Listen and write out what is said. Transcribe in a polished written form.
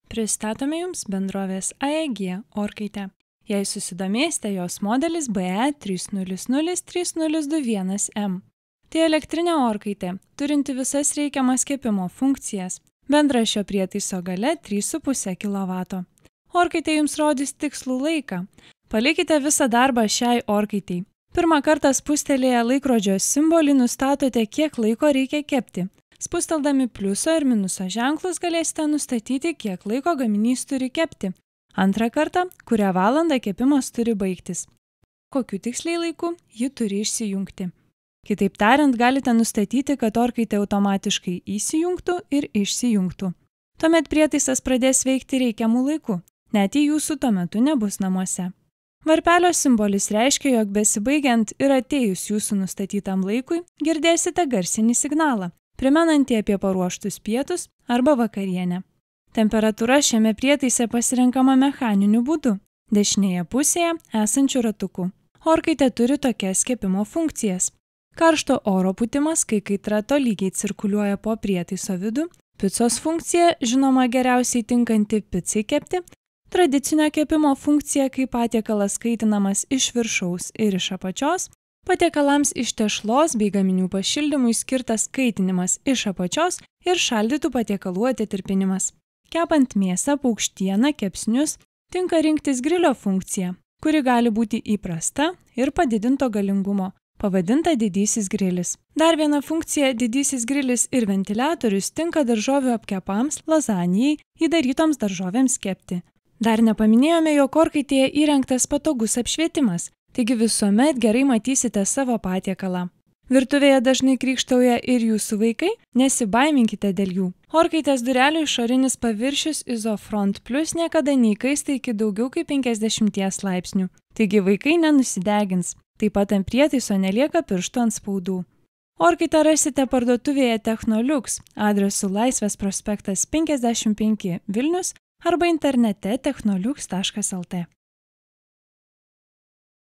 Pristatome Jums bendrovės AEG orkaitę. Jei susidomėsite, jos modelis BE30030221M. Tai elektrinė orkaitė, turinti visas reikiamas kepimo funkcijas. Bendra šio prietaiso galia 3,5 kW. Orkaitė Jums rodys tikslų laiką. Palikite visą darbą šiai orkaitei. Pirmą kartą spustelėję laikrodžio simbolį nustatote, kiek laiko reikia kepti. Spusteldami pliuso ir minuso ženklus galėsite nustatyti, kiek laiko gaminys turi kepti. Antrą kartą, kurią valandą kepimas turi baigtis. Kokiu tiksliai laiku ji turi išsijungti. Kitaip tariant, galite nustatyti, kad orkaitė automatiškai įsijungtų ir išsijungtų. Tuomet prietaisas pradės veikti reikiamų laiku, net jei jūsų tuo metu nebus namuose. Varpelio simbolis reiškia, jog besibaigiant ir atėjus jūsų nustatytam laikui, girdėsite garsinį signalą, primenantį apie paruoštus pietus arba vakarienę. Temperatūra šiame prietaise pasirenkama mechaniniu būdu, dešinėje pusėje esančių ratukų. Orkaitė turi tokias kepimo funkcijas. Karšto oro pūtimas, kai kaitra tolygiai cirkuliuoja po prietaiso vidų, picos funkcija, žinoma geriausiai tinkanti picai kepti, tradicinio kepimo funkcija, kai patiekalas kaitinamas iš viršaus ir iš apačios, patiekalams iš tešlos bei gaminių pašildymui skirtas kaitinimas iš apačios ir šaldytų patiekalų atitirpinimas. Kepant mėsą, paukštieną, kepsnius, tinka rinktis grilio funkciją, kuri gali būti įprasta ir padidinto galingumo, pavadinta didysis grilis. Dar viena funkcija – didysis grilis ir ventiliatorius tinka daržovių apkepams, lazanijai, įdarytoms daržovėms kepti. Dar nepaminėjome, jog orkaitėje įrengtas patogus apšvietimas, taigi visuomet gerai matysite savo patiekalą. Virtuvėje dažnai krykštauja ir jūsų vaikai, nesibaiminkite dėl jų. Orkaitės durelių išorinis paviršius Isofront Plus niekada neįkaista iki daugiau kaip 50 laipsnių, taigi vaikai nenusidegins. Taip pat ant prietaiso nelieka pirštų antspaudų. Orkaitę rasite parduotuvėje Technoliux, adresu Laisvės prospektas 55 Vilnius arba internete technoliux.lt.